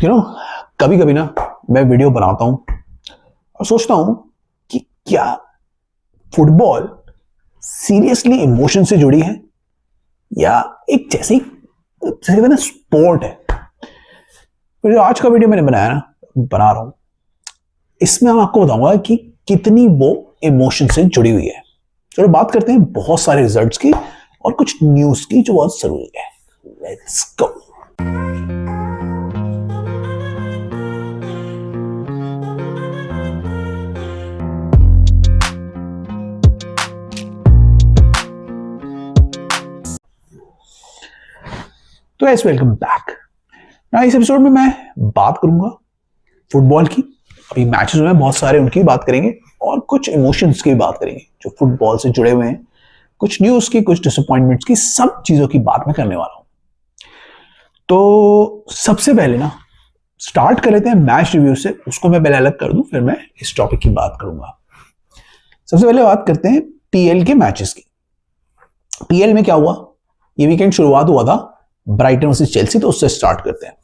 कभी कभी ना मैं वीडियो बनाता हूं और सोचता हूं कि क्या फुटबॉल सीरियसली इमोशन से जुड़ी है या एक जैसे कहते ना स्पोर्ट है। तो जो आज का वीडियो मैंने बना रहा हूं, इसमें मैं आपको बताऊंगा कि कितनी वो इमोशन से जुड़ी हुई है। चलो बात करते हैं बहुत सारे रिजल्ट्स की और कुछ न्यूज की जो बहुत जरूरी है। Let's go. तो गाइस वेलकम बैक। इस एपिसोड में मैं बात करूंगा फुटबॉल की। अभी मैचेस में बहुत सारे उनकी बात करेंगे और कुछ इमोशंस की बात करेंगे जो फुटबॉल से जुड़े हुए हैं, कुछ न्यूज की, कुछ डिसअपॉइंटमेंट्स की, सब चीजों की बात मैं करने वाला हूं। तो सबसे पहले ना स्टार्ट कर लेते हैं मैच रिव्यू से। उसको मैं पहले अलग कर दूं, फिर मैं इस टॉपिक की बात करूंगा। सबसे पहले बात करते हैं पीएल के मैचेस की। पीएल में क्या हुआ, ये वीकेंड शुरुआत हुआ था ब्राइटन वर्सेस चेल्सी, तो उससे स्टार्ट करते हैं।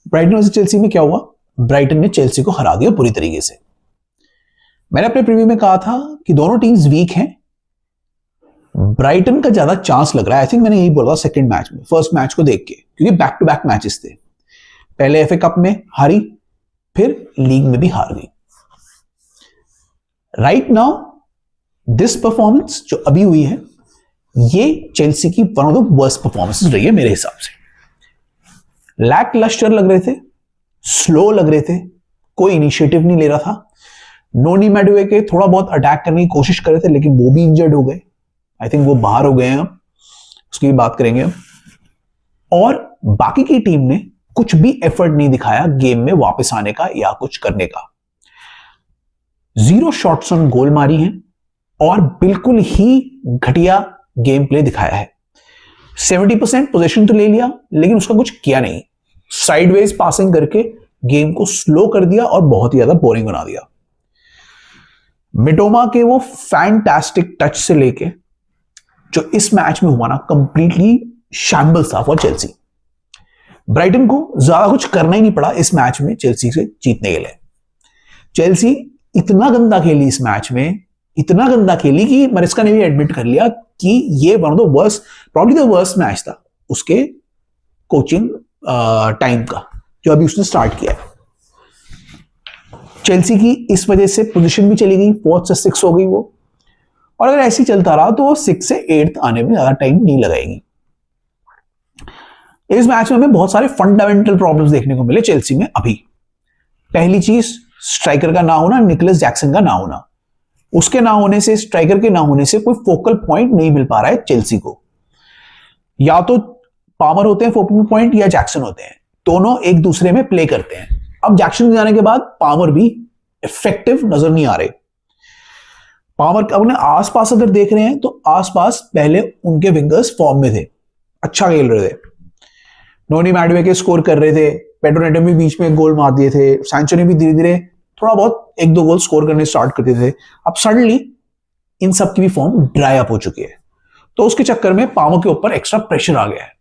ब्राइटन वर्सेस चेल्सी में क्या हुआ, ब्राइटन ने चेल्सी को हरा दिया पूरी तरीके से। मैंने अपने प्रीव्यू में कहा था कि दोनों टीम्स वीक हैं, ब्राइटन का ज्यादा चांस लग रहा है। आई थिंक मैंने यही बोला सेकंड मैच में, फर्स्ट मैच को देख के, क्योंकि बैक टू बैक मैचेस थे। पहले एफए कप में हारी, फिर लीग में भी हार गई। राइट नाउ दिस परफॉर्मेंस जो अभी हुई है, ये चेल्सी की one of the worst performances रही है मेरे हिसाब से। लैक लस्टर लग रहे थे, स्लो लग रहे थे, कोई इनिशिएटिव नहीं ले रहा था। नोनी मैडुएके थोड़ा बहुत अटैक करने की कोशिश कर रहे थे, लेकिन वो भी इंजर्ड हो गए। आई थिंक वो बाहर हो गए हैं, अब उसकी बात करेंगे अब। और बाकी की टीम ने कुछ भी एफर्ट नहीं दिखाया गेम में वापस आने का या कुछ करने का। 0 शॉट्स ऑन गोल मारी हैं और बिल्कुल ही घटिया गेम प्ले दिखाया है। 70% पोजीशन तो ले लिया, लेकिन उसका कुछ किया नहीं। साइडवेज पासिंग करके गेम को स्लो कर दिया और बहुत ही ज्यादा बोरिंग बना दिया। मिटोमा के वो फैंटास्टिक टच से लेके जो इस मैच में हुआ ना, कंप्लीटली शैम्बल्स था फॉर चेल्सी। ब्राइटन को ज्यादा कुछ करना ही नहीं पड़ा इस मैच में चेल्सी से जीतने के लिए। चेल्सी इतना गंदा खेली इस मैच में, इतना गंदा खेली कि मरिस्का ने भी एडमिट कर लिया कि ये one of the worst, probably the worst match था उसके कोचिंग टाइम का, जो अभी उसने स्टार्ट किया है। चेल्सी की इस वजह से पोजीशन भी चली गई, 4 से 6 हो गई वो। और अगर ऐसे ही चलता रहा तो वो 6 से 8 आने में ज्यादा टाइम नहीं लगाएगी। इस मैच में हमें बहुत सारे फंडामेंटल प्रॉब्लम्स देखने को मिले चेल्सी में। अभी पहली चीज, स्ट्राइकर का ना होना, निकोलस जैक्सन का ना होना। उसके ना होने से, स्ट्राइकर के ना होने से कोई फोकल पॉइंट नहीं मिल पा रहा है चेल्सी को। या तो पामर होते हैं फोकल पॉइंट या जैक्सन होते हैं, दोनों एक दूसरे में प्ले करते हैं। अब जैक्सन जाने के बाद पामर भी इफेक्टिव नजर नहीं आ रहे। पामर अपने आसपास अगर देख रहे हैं तो आसपास पहले उनके विंगर्स फॉर्म में थे, अच्छा खेल रहे थे। नोनी मैडुएके स्कोर कर रहे थे, पेड्रो नेटो भी बीच में गोल मार दिए थे, सैंचो ने भी धीरे धीरे थोड़ा बहुत 1-2 गोल स्कोर करने स्टार्ट करते थे। अब सडनली इन सब की भी फॉर्म ड्राई अप हो चुकी है, तो उसके चक्कर में पामर के ऊपर एक्स्ट्रा प्रेशर आ गया है।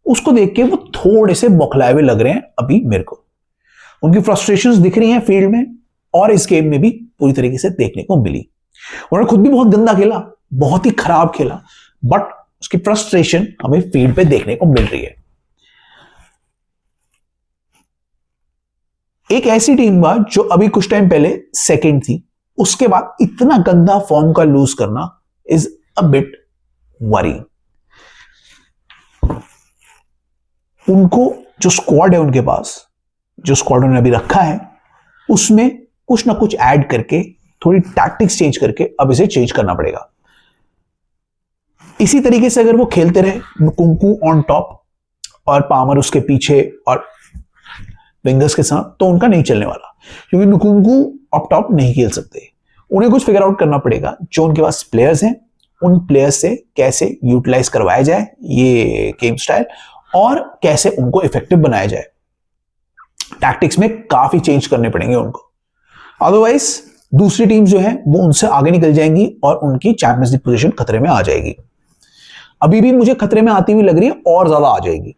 उसको देख के वो थोड़े से बौखलाए हुए लग रहे हैं अभी मेरे को। उनकी फ्रस्ट्रेशंस दिख रही हैं फील्ड में, और इस गेम में भी पूरी तरीके से देखने को मिली। उन्होंने खुद भी बहुत गंदा खेला, बहुत ही खराब खेला, बट उसकी फ्रस्ट्रेशन हमें फील्ड पे देखने को मिल रही है। एक ऐसी टीम बात जो अभी कुछ टाइम पहले सेकंड थी, उसके बाद इतना गंदा फॉर्म का लूज करना इज अ बिट वरी। उनको जो स्क्वाड है, उनके पास जो स्क्वाड उन्होंने अभी रखा है, उसमें कुछ ना कुछ ऐड करके, थोड़ी टैक्टिक्स चेंज करके अब इसे चेंज करना पड़ेगा। इसी तरीके से अगर वो खेलते रहे, नुकुंकू ऑन टॉप और पामर उसके पीछे और विंगर्स के साथ, तो उनका नहीं चलने वाला, क्योंकि नुकुंकू अप टॉप नहीं खेल सकते। उन्हें कुछ फिगर आउट करना पड़ेगा। जो उनके पास प्लेयर्स हैं, उन प्लेयर्स से कैसे यूटिलाइज करवाया जाए ये गेम स्टाइल, और कैसे उनको इफेक्टिव बनाया जाए। टैक्टिक्स में काफी चेंज करने पड़ेंगे उनको, अदरवाइज दूसरी टीम जो है वो उनसे आगे निकल जाएंगी और उनकी चैंपियंस लीग पोजीशन खतरे में आ जाएगी। अभी भी मुझे खतरे में आती हुई लग रही है और ज्यादा आ जाएगी।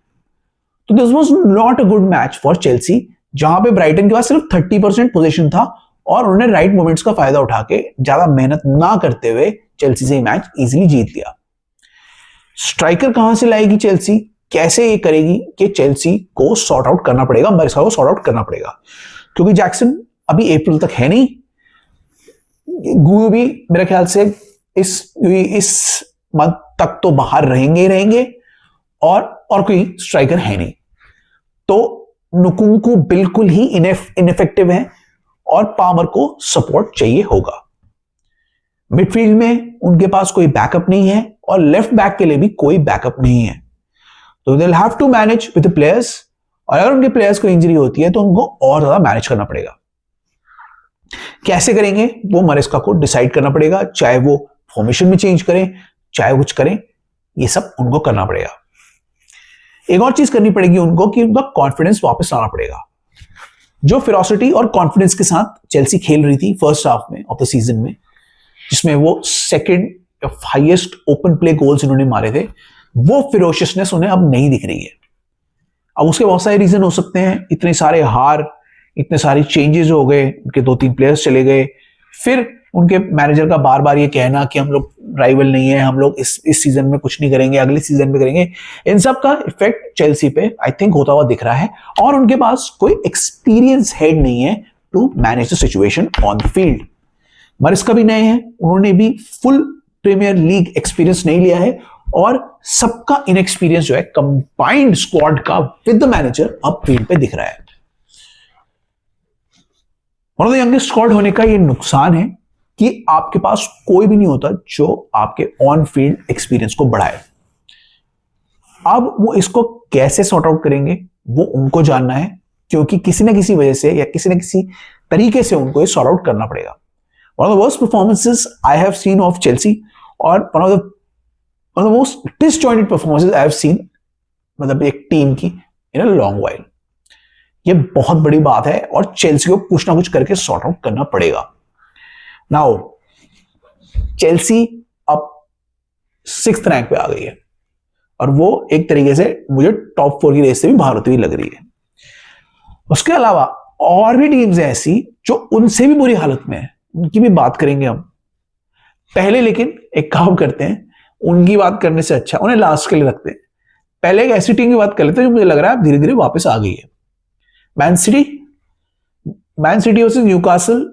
तो this was not a good match for Chelsea, जहां पे ब्राइटन के पास सिर्फ 30% पोजीशन था और उन्होंने राइट मोमेंट्स का फायदा उठा के ज्यादा मेहनत ना करते हुए चेल्सी से मैच इजीली जीत लिया। स्ट्राइकर कहां से लाएगी चेल्सी, कैसे ये करेगी कि चेल्सी को सॉर्ट आउट करना पड़ेगा, मरिस्का को सॉर्ट आउट करना पड़ेगा, क्योंकि जैक्सन अभी अप्रैल तक है नहीं, गुयू भी मेरे ख्याल से इस मंथ तक तो बाहर रहेंगे और कोई स्ट्राइकर है नहीं, तो नुकुंकू बिल्कुल ही इनफेक्टिव है और पामर को सपोर्ट चाहिए होगा। मिडफील्ड में उनके पास कोई बैकअप नहीं है और लेफ्ट बैक के लिए भी कोई बैकअप नहीं है, तो they will have to manage with the players, और अगर उनके प्लेयर्स को इंजरी होती है तो उनको और ज्यादा मैनेज करना पड़ेगा। कैसे करेंगे वो मरिस्का को डिसाइड करना पड़ेगा, चाहे वो फॉर्मेशन में चेंज करें चाहे कुछ करें, ये सब उनको करना पड़ेगा। एक और चीज करनी पड़ेगी उनको कि उनका कॉन्फिडेंस वापस लाना पड़ेगा। जो फेरोसिटी और कॉन्फिडेंस के साथ चेल्सी खेल रही थी फर्स्ट हाफ में ऑफ द सीजन में, जिसमें वो second highest open play goals इन्होंने मारे थे, वो फिरोशियसनेस उन्हें अब नहीं दिख रही है। अब उसके बहुत सारे रीजन हो सकते हैं, इतने सारे हार, इतने सारे चेंजेस हो गए, उनके 2-3 प्लेयर्स चले गए, फिर उनके मैनेजर का बार बार ये कहना कि हम लोग राइवल नहीं है, हम लोग इस सीजन में कुछ नहीं करेंगे, अगले सीजन में करेंगे, इन सब का इफेक्ट चेल्सी पे आई थिंक होता हुआ दिख रहा है, और उनके पास कोई एक्सपीरियंस हेड नहीं है to manage the situation on the field. Mariska भी नए हैं, उन्होंने भी फुल प्रीमियर लीग एक्सपीरियंस नहीं लिया है, और सबका इनएक्सपीरियंस जो है कंबाइंड स्क्वाड का विद द मैनेजर अब फील्ड पे दिख रहा है। One of the youngest squad होने का ये नुकसान है कि आपके पास कोई भी नहीं होता जो आपके ऑन फील्ड एक्सपीरियंस को बढ़ाए। अब वो इसको कैसे सॉर्ट आउट करेंगे वो उनको जानना है, क्योंकि किसी ना किसी वजह से या किसी ना किसी तरीके से उनको ये सॉर्ट आउट करना पड़ेगा। One of the worst performances I have seen of Chelsea, और one of the most disjointed performances I have seen, मतलब एक टीम की इन अ लॉन्ग वाइल। ये बहुत बड़ी बात है और चेल्सी को कुछ ना कुछ करके सॉर्ट आउट करना पड़ेगा। नाउ चेल्सी अब 6th रैंक पे आ गई है, और वो एक तरीके से मुझे टॉप 4 की रेस से भी बाहर होती हुई लग रही है। उसके अलावा और भी टीम्स हैं ऐसी जो उनसे भी बुरी हालत में है, उनकी भी बात करेंगे हम पहले, लेकिन एक काम करते हैं, उनकी बात करने से अच्छा उन्हें लास्ट के लिए रखते हैं। पहले एक ऐसी टीम की बात कर लेते हैं जो मुझे लग रहा है धीरे धीरे वापस आ गई है, man city versus Newcastle.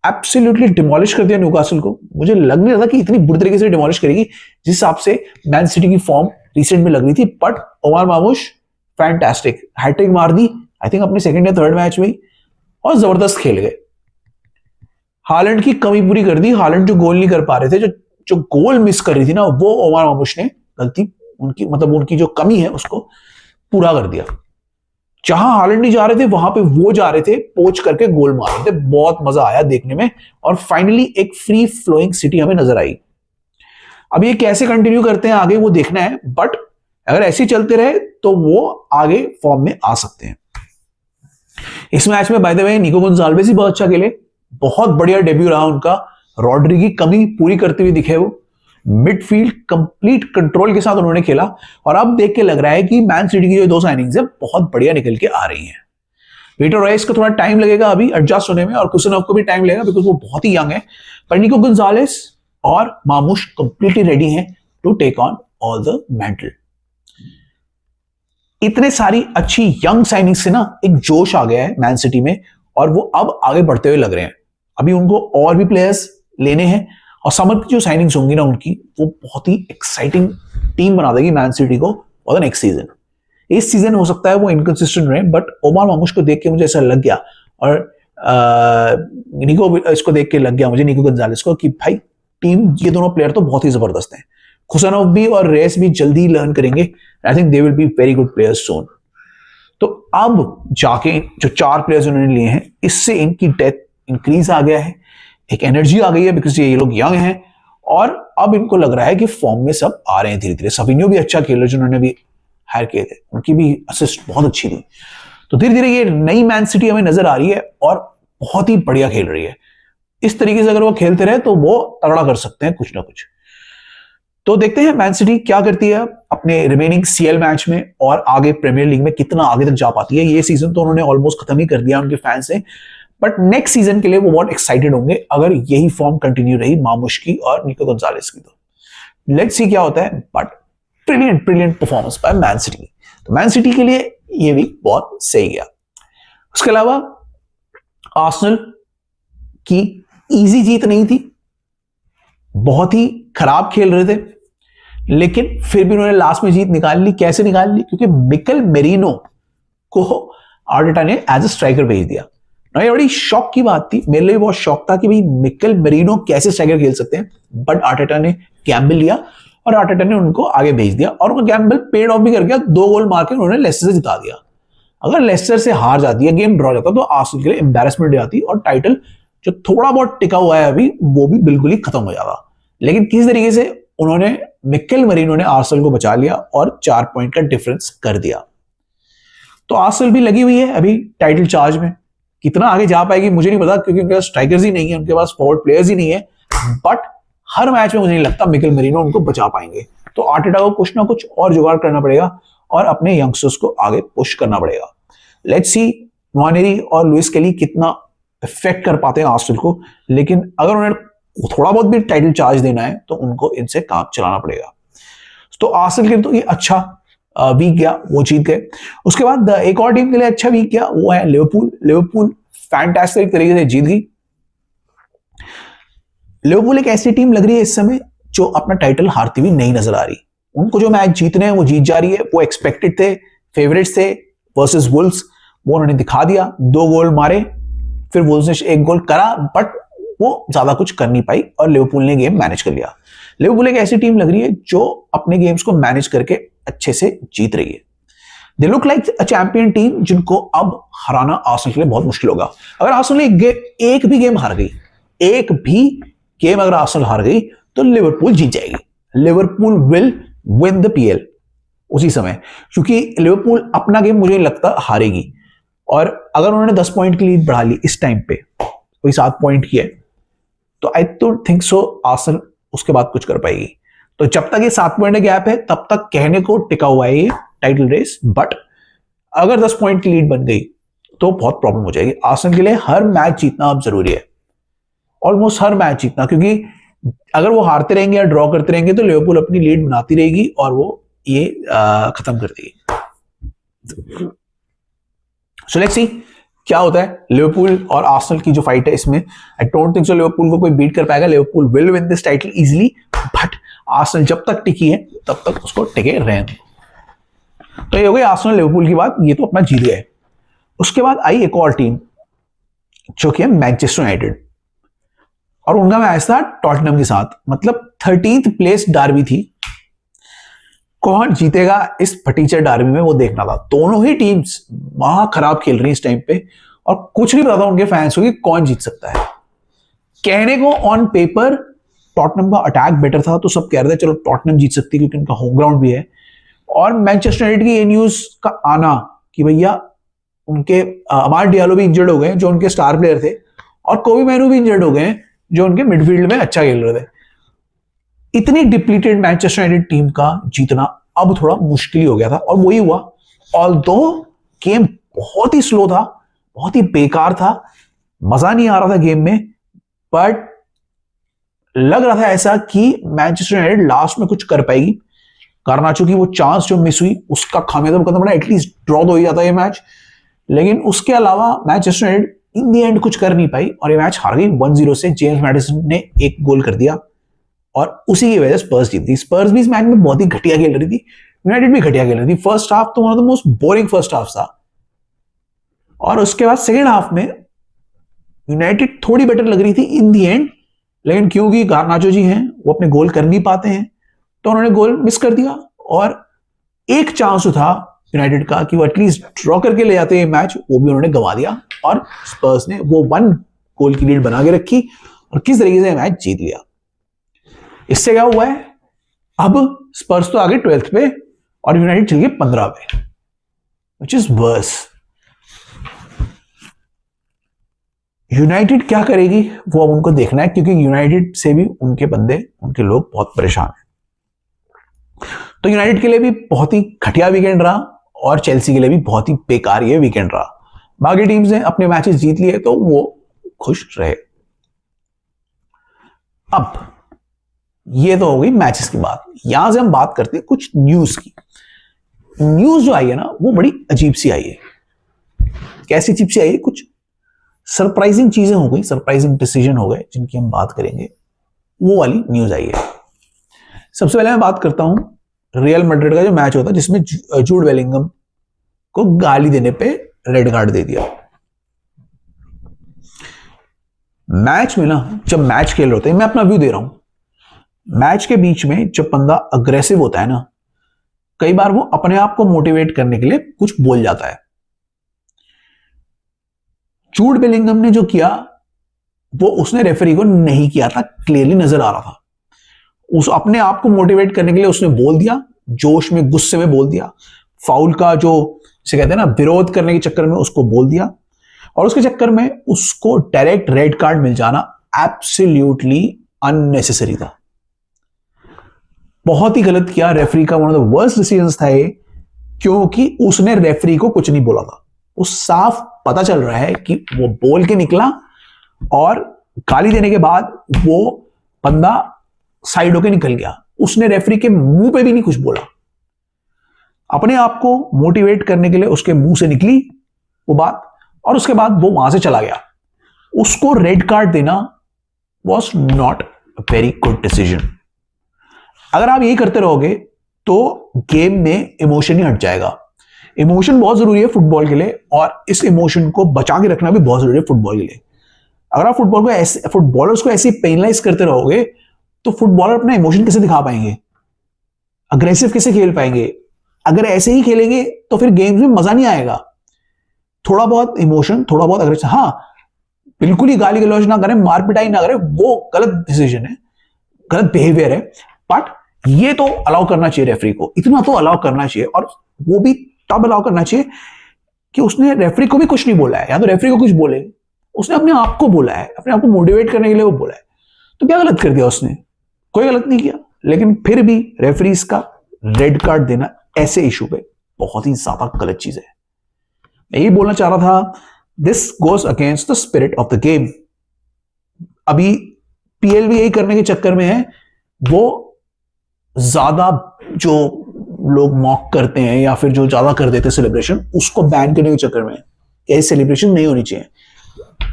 Absolutely demolish कर दिया न्यूकासल को। मुझे लग नहीं रहा था कि इतनी बुरी तरीके से डिमोलिश करेगी जिस हिसाब से मैन सिटी की फॉर्म रिसेंट में लग रही थी, बट ओमार मार्मुश फैंटास्टिक, हैट्रिक मार दी आई थिंक अपने सेकंड या थर्ड मैच में, और जबरदस्त खेल गए। हालैंड की कमी पूरी कर दी, हालैंड जो गोल नहीं कर पा रहे थे, जो गोल मिस कर रही थी ना, वो ओमार मार्मुश ने गलती उनकी, मतलब उनकी जो कमी है उसको पूरा कर दिया। जहां हालैंड नहीं जा रहे थे वहां पे वो जा रहे थे, पोच करके गोल मार रहे थे। बहुत मजा आया देखने में, और फाइनली एक फ्री फ्लोइंग सिटी हमें नजर आई। अब ये कैसे कंटिन्यू करते हैं आगे वो देखना है, बट अगर ऐसे चलते रहे तो वो आगे फॉर्म में आ सकते हैं। इस मैच में बाय द वे निको गोंजाल्वेस ही बहुत अच्छा खेले, बहुत बढ़िया डेब्यू रहा उनका। रॉड्री की कमी पूरी करते हुए दिखे वो, मिडफील्ड कंप्लीट कंट्रोल के साथ उन्होंने खेला, और अब देख के लग रहा है कि मैन सिटी की जो 2 साइनिंग्स है बहुत बढ़िया निकल के आ रही हैं। पीटर रॉयस को थोड़ा टाइम लगेगा अभी एडजस्ट होने में, और कुसनोव को भी टाइम लगेगा बिकॉज वो बहुत ही यंग है, पर निको गोंजालेस और मार्मुश कंप्लीटली रेडी हैं to take on all the mantle. इतने सारी अच्छी यंग साइनिंग्स से ना एक जोश आ गया है मैन सिटी में, और वो अब आगे बढ़ते हुए लग रहे हैं। अभी उनको और भी प्लेयर्स लेने हैं, और समर की जो साइनिंग्स होंगी ना उनकी, वो बहुत ही एक्साइटिंग टीम बना देगी मैन सिटी को फॉर द नेक्स्ट सीजन। इस सीजन हो सकता है वो इनकंसिस्टेंट रहे, बट ओमार मार्मुश को देख के मुझे ऐसा लग गया, और निको इसको देख के लग गया मुझे, निको गोंजालेस को, कि भाई टीम, ये दोनों प्लेयर तो बहुत ही जबरदस्त हैं। खुसनोव भी और रेस भी जल्दी लर्न करेंगे, I think they will be very good players soon. तो अब जाके जो 4 प्लेयर्स उन्होंने लिए हैं, इससे इनकी डेथ इंक्रीज आ गया है, एक एनर्जी आ गई है, बिकॉज ये लोग यंग हैं, और अब इनको लग रहा है कि फॉर्म में सब आ रहे हैं धीरे धीरे। सविनियो भी अच्छा खेल रहे जिन्होंने भी हायर किए थे, उनकी भी असिस्ट बहुत अच्छी थी। तो धीरे धीरे ये नई मैन सिटी हमें नजर आ रही है, और बहुत ही बढ़िया खेल रही है। इस तरीके से अगर वो खेलते रहे तो वो तगड़ा कर सकते हैं कुछ ना कुछ। तो देखते हैं मैन सिटी क्या करती है अपने रिमेनिंग सीएल मैच में और आगे प्रीमियर लीग में कितना आगे तक जा पाती है। ये सीजन तो उन्होंने ऑलमोस्ट खत्म ही कर दिया उनके फैंस से, बट नेक्स्ट सीजन के लिए वो बहुत एक्साइटेड होंगे अगर यही फॉर्म कंटिन्यू रही मामुश की और निको गोंजालेस की। तो लेट्स सी क्या होता है, but brilliant performance by man city. तो मैन सिटी के लिए ये वीक बहुत सही गया। उसके अलावा आर्सेनल की इजी जीत नहीं थी, बहुत ही खराब खेल रहे थे, लेकिन फिर भी उन्होंने लास्ट में जीत निकाल ली। कैसे निकाल ली? क्योंकि मिकेल मेरिनो को आर्टेटा ने एज अ स्ट्राइकर भेज दिया। ये बड़ी शॉक की बात थी, मेरे लिए बहुत शॉक था कि भाई मिकेल मेरिनो कैसे स्ट्राइकर खेल सकते हैं, बट आर्टेटा ने गैम्बल लिया और आर्टेटा ने उनको आगे भेज दिया और उनका गैम्बल पेड ऑफ भी कर गया। 2 गोल मार के उन्होंने लेस्टर से जिता दिया। अगर लेस्टर से हार जाती है, गेम ड्रॉ जाता, तो आर्सेनल के लिए एम्बैरेसमेंट जाती और टाइटल जो थोड़ा बहुत टिका हुआ है अभी वो भी बिल्कुल ही खत्म हो जाता। लेकिन किस तरीके से उन्होंने मिकेल मेरिनो ने आर्सेनल को बचा लिया और 4 पॉइंट का डिफरेंस कर दिया। तो आर्सेनल भी लगी हुई है अभी टाइटल चार्ज में। कितना आगे जा पाएगी मुझे नहीं पता, क्योंकि उनके पास स्ट्राइकर्स ही नहीं है, उनके पास फॉरवर्ड प्लेयर्स ही नहीं है, बट हर मैच में मुझे नहीं लगता मिकेल मेरिनो उनको बचा पाएंगे। तो आर्टेटा को कुछ ना कुछ और जुगाड़ करना पड़ेगा और अपने यंगस्टर्स को आगे पुश करना पड़ेगा। लेट्स सी नवानेरी और लुइस केली कितना इफेक्ट कर पाते हैं आर्सेनल को, लेकिन अगर उन्हें थोड़ा बहुत भी टाइटल चार्ज देना है तो उनको इनसे काम चलाना पड़ेगा। तो आर्सेनल के लिए तो ये अच्छा वीक गया, वो जीत गए। उसके बाद एक और टीम के लिए अच्छा वीक गया, वो है लिवरपूल। लिवरपूल फैंटास्टिक तरीके से जीत गई। लिवरपूल एक ऐसी टीम लग रही है इस समय जो अपना टाइटल हारती हुई नहीं नजर आ रही। उनको जो मैच जीतने हैं वो जीत जा रही है। वो एक्सपेक्टेड थे, फेवरेट्स थे वर्सेस वुल्व्स, वो उन्होंने दिखा दिया। 2 गोल मारे, फिर वुल्व्स ने 1 गोल करा, बट वो ज्यादा कुछ कर नहीं पाई और लिवरपूल ने गेम मैनेज कर लिया। लिवरपूल एक ऐसी टीम लग रही है जो अपने गेम्स को मैनेज करके अच्छे से जीत रही है। They look like a champion team जिनको अब हराना आर्सेनल के लिए बहुत मुश्किल होगा। अगर आर्सेनल एक भी गेम हार गई, एक भी गेम अगर आर्सेनल हार गई तो लिवरपूल जीत जाएगी। Liverpool will win the PL उसी समय, क्योंकि लिवरपूल अपना गेम मुझे नहीं लगता हारेगी। और अगर उन्होंने 10 पॉइंट की लीड बढ़ा ली इस टाइम पे, कोई 7 पॉइंट की है, तो I don't think so Arsenal उसके बाद कुछ कर पाएगी। तो जब तक ये 7 पॉइंट का गैप है तब तक कहने को टिका हुआ है ये टाइटल रेस, बट अगर 10 पॉइंट की लीड बन गई तो बहुत प्रॉब्लम हो जाएगी। आर्सेनल के लिए हर मैच जीतना अब जरूरी है, ऑलमोस्ट हर मैच जीतना, क्योंकि अगर वो हारते रहेंगे या ड्रॉ करते रहेंगे तो लिवरपूल अपनी लीड बनाती रहेगी और वो ये खत्म कर देगी। सो लेट्स सी क्या होता है लिवरपूल और आर्सेनल की जो फाइट है इसमें। I don't think so Liverpool को कोई बीट कर पाएगा। Liverpool will win this title easily, but Arsenal जब तक टिकी है तब तक उसको टिके रहें। तो ये हो गई आर्सेनल लिवरपूल की बात, ये तो अपना जीत गए। उसके बाद आई एक और टीम जो कि है मैनचेस्टर यूनाइटेड, और उनका मैच था टॉटनहम के साथ। मतलब 13th प्लेस डार्बी थी। कौन जीतेगा इस फटीचर डार्बी में वो देखना था। दोनों ही टीम्स वहां खराब खेल रही इस टाइम पे और कुछ नहीं पता था उनके फैंस को कि कौन जीत सकता है। कहने को ऑन पेपर टॉटनहम का अटैक बेटर था, तो सब कह रहे थे चलो टॉटनहम जीत सकती है क्योंकि उनका होम ग्राउंड भी है। और मैनचेस्टर यूनाइटेड की ये न्यूज का आना कि भैया उनके अमाद डियालो भी इंजर्ड हो गए जो उनके स्टार प्लेयर थे, और कोबी मैनू भी इंजर्ड हो गए जो उनके मिडफील्ड में अच्छा खेल रहे थे। इतनी डिप्लीटेड मैनचेस्टर यूनाइटेड टीम का जीतना अब थोड़ा मुश्किल ही हो गया था, और वही हुआ। ऑल्दो गेम बहुत ही स्लो था, बहुत ही बेकार था, मजा नहीं आ रहा था गेम में, बट लग रहा था ऐसा कि मैनचेस्टर यूनाइटेड लास्ट में कुछ कर पाएगी। गार्नाचो की वो चांस जो मिस हुई उसका खामियाजा मुकदमा बना, एटलीस्ट ड्रॉ तो हो जाता ये मैच। लेकिन उसके अलावा Manchester United in the and कुछ कर नहीं पाई और ये मैच हार गई 1-0 से। जेम्स मैडिसन ने 1 गोल कर दिया और उसी की वजह से स्पर्स जीत गई। स्पर्स भी इस मैच में बहुत ही घटिया खेल रही थी, यूनाइटेड भी घटिया खेल रही थी। फर्स्ट हाफ तो one of the most boring first half था, और उसके बाद सेकेंड हाफ में यूनाइटेड थोड़ी बेटर लग रही थी इन दी एंड, लेकिन क्योंकि गार्नाचो जी हैं वो अपने गोल कर नहीं पाते हैं तो उन्होंने गोल मिस कर दिया। और एक चांस था यूनाइटेड का कि वो एटलीस्ट ड्रॉ करके ले जाते हैं मैच, वो भी उन्होंने गंवा दिया और स्पर्स ने वो 1 गोल की लीड बना के रखी और किस तरीके से मैच जीत लिया। इससे क्या हुआ है, अब स्पर्स तो आगे 12th पे और यूनाइटेड चल गए 15 पे, विच इज वर्स। यूनाइटेड क्या करेगी वो अब उनको देखना है, क्योंकि यूनाइटेड से भी उनके बंदे, उनके लोग बहुत परेशान हैं। तो यूनाइटेड के लिए भी बहुत ही घटिया वीकेंड रहा और चेल्सी के लिए भी बहुत ही बेकार ये वीकेंड रहा। बाकी टीम्स ने अपने मैचेस जीत लिए तो वो खुश रहे। अब ये तो हो गई मैचेस की बात। यहां से हम बात करते हैं कुछ न्यूज की। न्यूज जो आई है ना वो बड़ी अजीब सी आई है। कैसी अजीब सी आई है? कुछ सरप्राइजिंग चीजें हो गई, सरप्राइजिंग डिसीजन हो गए जिनकी हम बात करेंगे। वो वाली न्यूज आई है। सबसे पहले मैं बात करता हूं रियल मैड्रिड का जो मैच होता है जिसमें जूड बेलिंगम को गाली देने पे रेड कार्ड दे दिया। मैच में ना जब मैच खेल रहे होते हैं, मैं अपना व्यू दे रहा हूं, मैच के बीच में जब बंदा अग्रेसिव होता है ना, कई बार वो अपने आप को मोटिवेट करने के लिए कुछ बोल जाता है। जूड बेलिंगम ने जो किया वो उसने रेफरी को नहीं किया था, क्लियरली नजर आ रहा था। उस अपने आप को मोटिवेट करने के लिए उसने बोल दिया, जोश में गुस्से में बोल दिया, फाउल का जो से कहते हैं ना विरोध करने के चक्कर में उसको बोल दिया, और उसके चक्कर में उसको डायरेक्ट रेड कार्ड मिल जाना एब्सोल्युटली अननेसेसरी था। बहुत ही गलत किया रेफरी का, one of the worst decisions था ये, क्योंकि उसने रेफरी को कुछ नहीं बोला था। वो साफ पता चल रहा है कि वो बोल के निकला और गाली देने के बाद वो बंदा साइड होके निकल गया। उसने रेफरी के मुंह पे भी नहीं कुछ बोला। अपने आप को मोटिवेट करने के लिए उसके मुंह से निकली वो बात, और उसके बाद वो वहां से चला गया। उसको रेड कार्ड देना was not a very good decision. अगर आप यही करते रहोगे तो गेम में इमोशन ही हट जाएगा। इमोशन बहुत जरूरी है फुटबॉल के लिए, और इस इमोशन को बचा के रखना भी बहुत जरूरी है फुटबॉल के लिए। अगर आप फुटबॉलर्स को ऐसे पेनलाइज करते रहोगे तो फुटबॉलर अपना इमोशन कैसे दिखा पाएंगे, अग्रेसिव कैसे खेल पाएंगे? अगर ऐसे ही खेलेंगे तो फिर गेम्स में मजा नहीं आएगा। थोड़ा बहुत इमोशन, थोड़ा बहुत अग्रेसिव, हाँ, बिल्कुल ही गाली गलौज ना करें, मार पिटाई ना करें, वो गलत डिसीजन है, गलत बिहेवियर है, बट ये तो अलाउ करना चाहिए रेफरी को, इतना तो अलाउ करना चाहिए। और वो भी तब अलाउ करना चाहिए कि उसने रेफरी को भी कुछ नहीं बोला है, या तो रेफरी को कुछ बोले, उसने अपने आप को बोला है, अपने आप को मोटिवेट करने के लिए वो बोला है। तो क्या गलत कर दिया उसने? कोई गलत नहीं किया, लेकिन फिर भी रेफरीज का रेड कार्ड देना ऐसे इशू पे बहुत ही ज्यादा गलत चीज है। मैं यही बोलना चाह रहा था, this goes against the spirit of the game. अभी पीएलबी यही करने के चक्कर में है, वो ज्यादा जो लोग मॉक करते हैं या फिर जो ज्यादा कर देते हैं सेलिब्रेशन, उसको बैन करने के चक्कर में है। सेलिब्रेशन नहीं होनी चाहिए,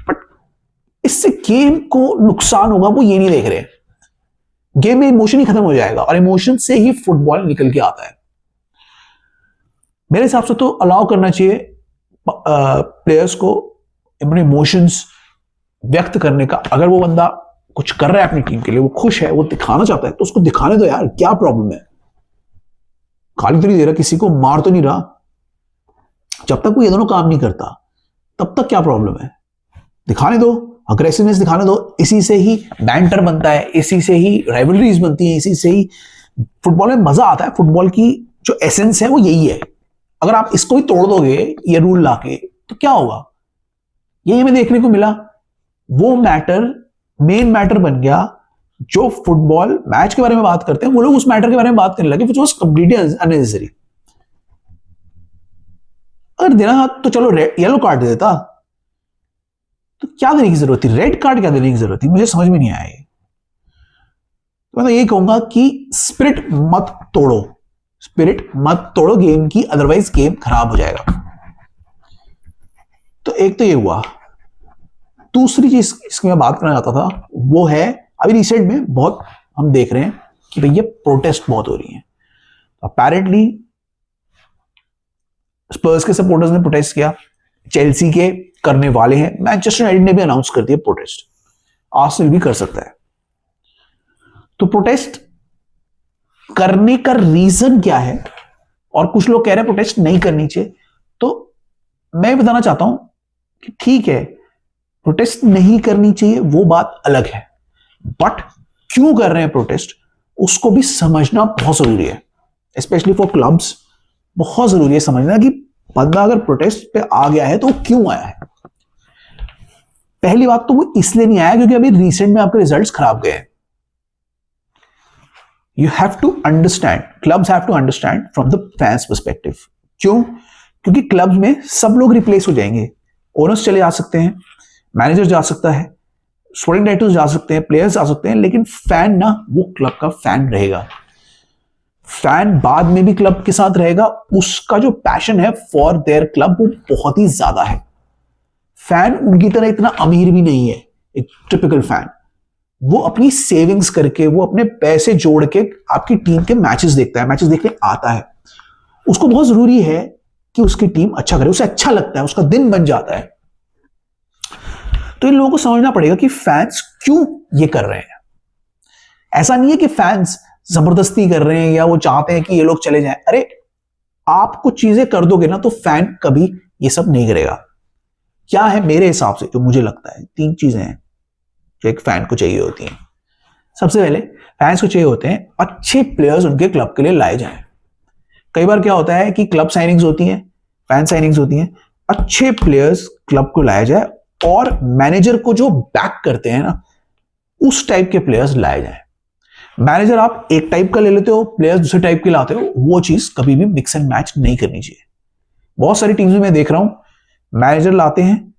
बट इससे गेम को नुकसान होगा वो ये नहीं देख रहे। गेम में इमोशन ही खत्म हो जाएगा, और इमोशन से ही फुटबॉल निकल के आता है। मेरे हिसाब से तो अलाउ करना चाहिए प्लेयर्स को अपने इमोशंस व्यक्त करने का। अगर वो बंदा कुछ कर रहा है अपनी टीम के लिए, वो खुश है, वो दिखाना चाहता है, तो उसको दिखाने दो यार, क्या प्रॉब्लम है? गाली तो नहीं दे रहा, किसी को मार तो नहीं रहा। जब तक वो ये दोनों काम नहीं करता तब तक क्या प्रॉब्लम है? दिखाने दो, अग्रेसिवनेस दिखाने दो। इसी से ही बैंटर बनता है, इसी से ही राइवलरीज बनती है, इसी से ही फुटबॉल में मजा आता है। फुटबॉल की जो एसेंस है वो यही है। अगर आप इसको भी तोड़ दोगे ये रूल लाके, तो क्या होगा? यही हमें देखने को मिला। वो मैटर मेन मैटर बन गया। जो फुटबॉल मैच के बारे में बात करते हैं, वो लोग उस मैटर के बारे में बात करने लगे, जो कंप्लीटली अननेसेसरी। अगर देना तो चलो येलो कार्ड दे देता, तो क्या देने की जरूरत थी? रेड कार्ड क्या देने की जरूरत थी? मुझे समझ में नहीं आया ये। तो मैं तो यही कहूंगा कि स्पिरिट मत तोड़ो, स्पिरिट मत तोड़ो गेम की, अदरवाइज गेम खराब हो जाएगा। तो एक तो ये हुआ। दूसरी चीज इसकी मैं बात करना चाहता था, वो है अभी रिसेंट में बहुत हम देख रहे हैं कि भैया प्रोटेस्ट बहुत हो रही है। अपेरेंटली स्पर्स के सपोर्टर्स ने प्रोटेस्ट किया, चेल्सी के करने वाले हैं, मैनचेस्टर यूनाइटेड ने भी अनाउंस कर दिया प्रोटेस्ट, आर्सेनल भी कर सकता है। तो प्रोटेस्ट करने का रीजन क्या है? और कुछ लोग कह रहे हैं प्रोटेस्ट नहीं करनी चाहिए। तो मैं बताना चाहता हूं कि ठीक है, प्रोटेस्ट नहीं करनी चाहिए, वो बात अलग है, बट क्यों कर रहे हैं प्रोटेस्ट उसको भी समझना बहुत जरूरी है। स्पेशली फॉर क्लब्स बहुत जरूरी है समझना कि बंदा अगर प्रोटेस्ट पे आ गया है तो वो क्यों आया है। पहली बात तो वो इसलिए नहीं आया क्योंकि अभी रिसेंट में आपके रिजल्ट्स खराब गए। You have to understand, clubs have to understand from the fans perspective. क्यों? क्योंकि क्लब्स में सब लोग रिप्लेस हो जाएंगे, ओनर्स चले जा सकते हैं, मैनेजर जा सकता है, स्पोर्टिंग डायरेक्टर्स जा सकते हैं, प्लेयर्स जा सकते हैं, लेकिन फैन ना, वो क्लब का फैन रहेगा। फैन बाद में भी क्लब के साथ रहेगा, उसका जो पैशन है फॉर देयर क्लब वो बहुत ही ज्यादा है। फैन उनकी तरह इतना अमीर भी नहीं है, एक टिपिकल फैन। वो अपनी सेविंग्स करके, वो अपने पैसे जोड़ के आपकी टीम के मैचेस देखता है, मैचेस देखने आता है। उसको बहुत जरूरी है कि उसकी टीम अच्छा करे, उसे अच्छा लगता है, उसका दिन बन जाता है। तो इन लोगों को समझना पड़ेगा कि फैंस क्यों ये कर रहे हैं। ऐसा नहीं है कि फैंस जबरदस्ती कर रहे हैं या वो चाहते हैं कि ये लोग चले जाएं। अरे आप कुछ चीजें कर दोगे ना तो फैन कभी ये सब नहीं करेगा। क्या है मेरे हिसाब से, जो मुझे लगता है, 3 चीजें हैं जो एक फैन को चाहिए होती हैं। सबसे पहले फैंस को चाहिए होते हैं अच्छे प्लेयर्स उनके क्लब के लिए लाए जाएं। कई बार क्या होता है कि क्लब साइनिंग्स होती हैं, फैन साइनिंग्स होती हैं, अच्छे प्लेयर्स क्लब को लाया जाए और मैनेजर को जो बैक करते हैं ना, उस टाइप के प्लेयर्स लाए जाएं। मैनेजर आप एक टाइप का ले लेते हो, प्लेयर्स दूसरे टाइप के लाते हो, वो चीज कभी भी मिक्स एंड मैच नहीं करनी चाहिए। बहुत सारी टीम्स में मैं देख रहा हूं, मैनेजर लाते हैं,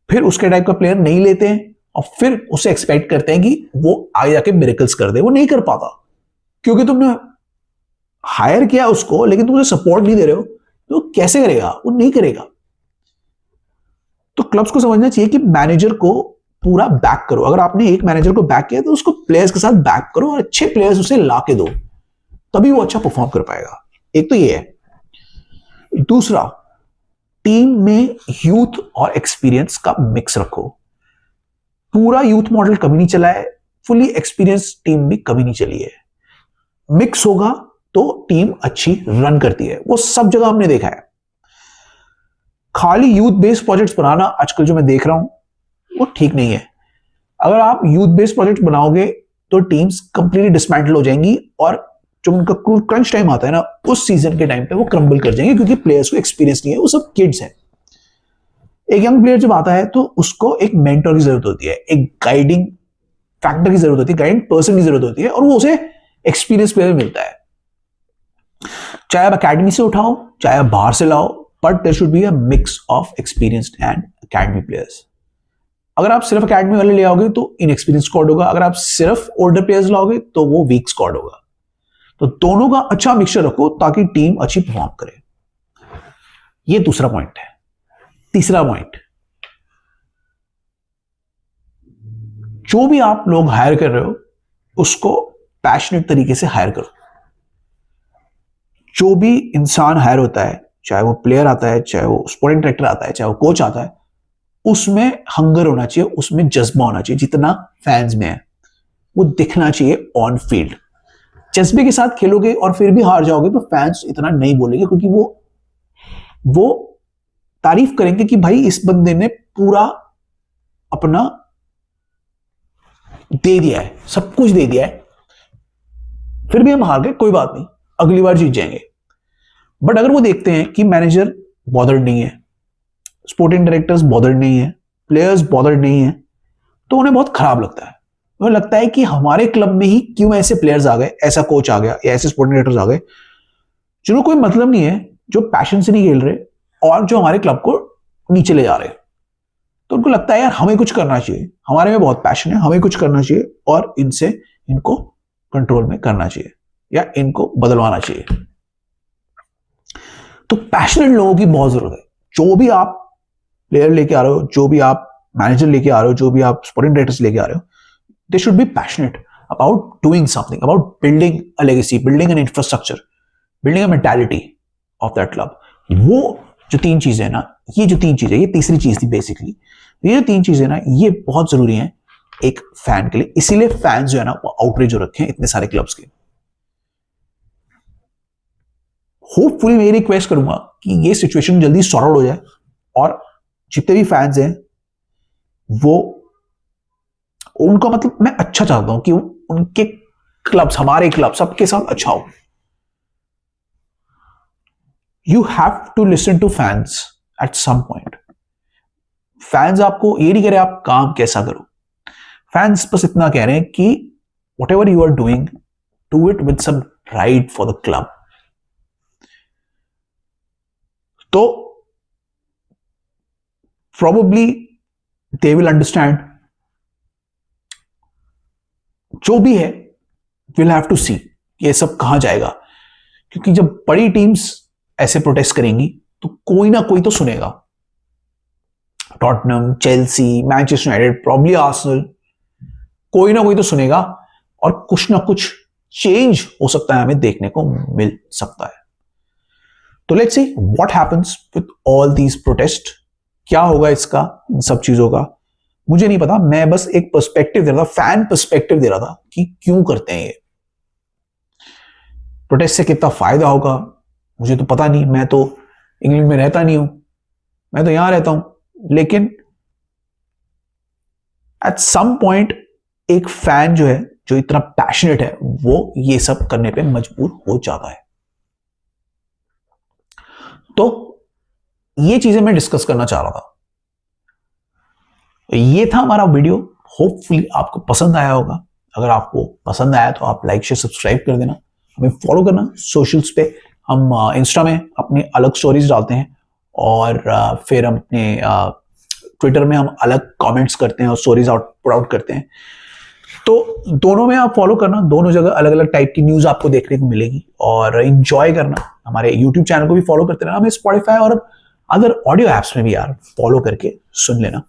फिर उसके टाइप का प्लेयर नहीं लेते हैं और फिर उसे एक्सपेक्ट करते हैं कि वो आगे जाके मिरेकल्स कर दे। वो नहीं कर पाता, क्योंकि तुमने हायर किया उसको लेकिन तुम उसे सपोर्ट नहीं दे रहे हो, तो कैसे करेगा? वो नहीं करेगा। तो क्लब्स को समझना चाहिए कि मैनेजर को पूरा बैक करो। अगर आपने एक मैनेजर को बैक किया तो उसको प्लेयर्स के साथ बैक करो और अच्छे प्लेयर्स उसे ला के दो, तभी वो अच्छा परफॉर्म कर पाएगा। एक तो ये है। दूसरा, टीम में यूथ और एक्सपीरियंस का मिक्स रखो। पूरा यूथ मॉडल कभी नहीं चला है, फुली एक्सपीरियंस टीम भी कभी नहीं चली है। मिक्स होगा तो टीम अच्छी रन करती है, वो सब जगह हमने देखा है। खाली यूथ बेस्ड प्रोजेक्ट्स बनाना आजकल जो मैं देख रहा हूं वो ठीक नहीं है। अगर आप यूथ बेस्ड प्रोजेक्ट बनाओगे तो टीम्स कंप्लीटली डिसमेंटल हो जाएंगी और जो उनका क्रंच टाइम आता है ना, उस सीजन के टाइम पे वो क्रम्बल कर जाएंगे, क्योंकि प्लेयर्स को एक्सपीरियंस नहीं है, वो सब किड्स हैं। एक यंग प्लेयर जब आता है तो उसको एक मेंटर की जरूरत होती है, एक गाइडिंग फैक्टर की जरूरत होती है, गाइडिंग पर्सन की जरूरत होती है, और वो उसे एक्सपीरियंस प्लेयर मिलता है। चाहे आप अकेडमी से उठाओ, चाहे आप बाहर से लाओ, but there should be a mix of experienced and academy players. अगर आप सिर्फ अकेडमी वाले ले आओगे तो इनएक्सपीरियंस स्क्वाड होगा, अगर आप सिर्फ ओल्डर प्लेयर्स लाओगे तो वो वीक स्क्वाड होगा। तो दोनों का अच्छा मिक्सचर रखो ताकि टीम अच्छी परफॉर्म करे। ये दूसरा पॉइंट है। तीसरा पॉइंट, जो भी आप लोग हायर कर रहे हो उसको पैशनेट तरीके से हायर करो। जो भी इंसान हायर होता है, चाहे वो प्लेयर आता है, चाहे वो स्पोर्टिंग डायरेक्टर आता है, चाहे वो कोच आता है, उसमें हंगर होना चाहिए, उसमें जज्बा होना चाहिए। जितना फैंस में है वो दिखना चाहिए ऑन फील्ड। जज्बे के साथ खेलोगे और फिर भी हार जाओगे तो फैंस इतना नहीं बोलेंगे, क्योंकि वो तारीफ करेंगे कि भाई इस बंदे ने पूरा अपना दे दिया है, सब कुछ दे दिया है, फिर भी हम हार गए, कोई बात नहीं, अगली बार जीत जाएंगे। बट अगर वो देखते हैं कि मैनेजर बॉदर्ड नहीं है, स्पोर्टिंग डायरेक्टर्स बॉदर्ड नहीं है, प्लेयर्स बॉदर्ड नहीं है, तो उन्हें बहुत खराब लगता है। उन्हें लगता है कि हमारे क्लब में ही क्यों ऐसे प्लेयर्स आ गए, ऐसा कोच आ गया या ऐसे स्पोर्टिंग डायरेक्टर्स आ गए जिनको कोई मतलब नहीं है, जो पैशन से नहीं खेल रहे और जो हमारे क्लब को नीचे ले जा रहे हैं। तो उनको लगता है यार हमें कुछ करना चाहिए, हमारे में बहुत पैशन है, हमें कुछ करना चाहिए और इनको कंट्रोल में करना चाहिए या इनको बदलवाना चाहिए। तो पैशनेट लोगों की बहुत जरूरत है। जो भी आप प्लेयर लेके आ रहे हो, जो भी आप मैनेजर लेके आ रहे हो, जो भी आप स्पोर्टिंग डायरेक्टर्स लेके आ रहे हो, they should be passionate about doing something, about building a legacy, building an infrastructure, building a mentality of that club. वो जो 3 चीजें हैं ना, ये जो 3 चीजें, ये तीसरी चीज थी बेसिकली, ये जो 3 चीजें ना, ये बहुत जरूरी हैं एक फैन के लिए। इसीलिए फैंस जो है ना वो आउटरीच हो रखे हैं इतने सारे क्लब्स के। होपफुली मैं रिक्वेस्ट करूंगा कि ये सिचुएशन जल्दी सॉर्ट आउट हो जाए और जितने भी फैंस हैं वो, उनका मतलब मैं अच्छा चाहता हूं कि उनके क्लब्स, हमारे क्लब सबके साथ अच्छा हो। You have to listen to fans at some point. Fans आपको ये नहीं कह रहे आप काम कैसा करो, फैंस बस इतना कह रहे हैं कि whatever you are doing do it with some pride for the club. तो probably they will understand. जो भी है we'll have to see ये सब कहां जाएगा, क्योंकि जब बड़ी टीम्स ऐसे प्रोटेस्ट करेंगी तो कोई ना कोई तो सुनेगा. Tottenham, Chelsea, Manchester United, probably Arsenal, कोई ना कोई तो सुनेगा और कुछ ना कुछ चेंज हो सकता है, हमें देखने को मिल सकता है. तो let's see what happens with all these protest. क्या होगा इसका, इन सब चीजों का मुझे नहीं पता. मैं बस एक पर्सपेक्टिव दे रहा था, फैन पर्सपेक्टिव दे रहा था कि क्यों करते हैं ये प्रोटेस्ट. से कितना फायदा होगा मुझे तो पता नहीं. मैं तो इंग्लैंड में रहता नहीं हूं, मैं तो यहां रहता हूं. लेकिन एट सम पॉइंट एक फैन जो है, जो इतना पैशनेट है, वो ये सब करने पे मजबूर हो जाता है. तो ये चीजें मैं डिस्कस करना चाह रहा था. ये था हमारा वीडियो. होपफुली आपको पसंद आया होगा. अगर आपको पसंद आया तो आप लाइक शेयर सब्सक्राइब कर देना. हमें फॉलो करना सोशल्स पे. हम इंस्टा में अपनी अलग स्टोरीज डालते हैं और फिर हम अपने ट्विटर में हम अलग कमेंट्स करते हैं और स्टोरीज पुट आउट करते हैं. तो दोनों में आप फॉलो करना. दोनों जगह अलग अलग टाइप की न्यूज आपको देखने को मिलेगी और एंजॉय करना. हमारे यूट्यूब चैनल को भी फॉलो करते रहना. हमें स्पॉटिफाई और अदर ऑडियो एप्स में भी यार फॉलो करके सुन लेना.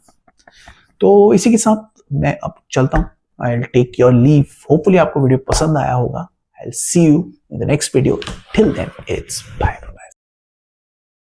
तो इसी के साथ मैं अब चलता हूं. I will take your leave. Hopefully आपको वीडियो पसंद आया होगा. I will see you in the next video. Till then it's bye.